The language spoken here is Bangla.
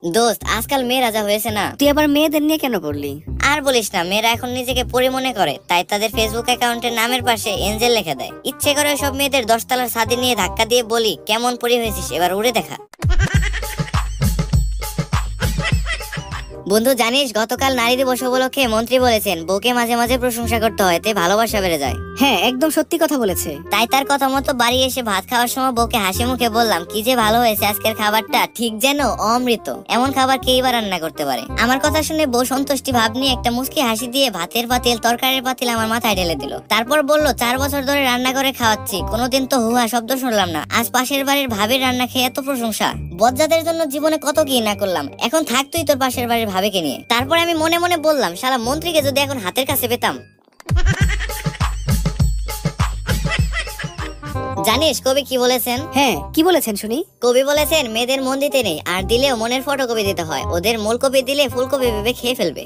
দোস্ত, আজকাল মেয়েরা যা হয়েছে না। তুই আবার মেয়েদের নিয়ে কেন পড়লি? আর বলিস না, মেয়েরা এখন নিজেকে পরি মনে করে, তাই তাদের ফেসবুক অ্যাকাউন্টের নামের পাশে এঞ্জেল লিখে দেয়। ইচ্ছে করে সব মেয়েদের 10 তলার ছাদে নিয়ে ধাক্কা দিয়ে বলি, কেমন পরি হয়েছিস, এবার উড়ে দেখা। বন্ধু জানিস, গতকাল নারী দিবস উপলক্ষে মন্ত্রী বলেছেন বউকে মাঝে মাঝে প্রশংসা করতে হয়, এতে ভালোবাসা বেড়ে যায়। হ্যাঁ, একদম সত্যি কথা বলেছে। তাই তার কথা মতো বাড়ি এসে ভাত খাওয়ার সময় বউকে হাসি মুখে বললাম, কি যে ভালো হয়েছে আজকের খাবারটা, ঠিক যেন অমৃত। এমন খাবার কে বা রান্না করতে পারে? আমার কথা শুনে বউ সন্তুষ্টি ভাব নিয়ে একটা মুচকি হাসি দিয়ে ভাতের পাতিল, তরকারির পাতিল আমার মাথায় ঢেলে দিল। তারপর বলল, 4 বছর ধরে রান্না করে খাওয়াচ্ছি, কোনোদিন তো হুহা শব্দ শুনলাম না, আজ পাশের বাড়ির ভাবির রান্না খেয়ে এত প্রশংসা। বজ্জাতের জন্য জীবনে কত কি না করলাম, এখন থাক তুই তোর পাশের বাড়ির ভাবিকে নিয়ে। তারপর আমি মনে মনে বললাম, শালা মন্ত্রীকে যদি এখন হাতের কাছে পেতাম। জানিস কবি কি বলেছেন? হ্যাঁ, কি বলেছেন শুনি? কবি বলেছেন, মেয়েদের মন দিতে নেই, আর দিলেও মনের ফটোকপি দিতে হয়, ওদের মূল কপি দিলে ফুলকপি ভেবে খেয়ে ফেলবে।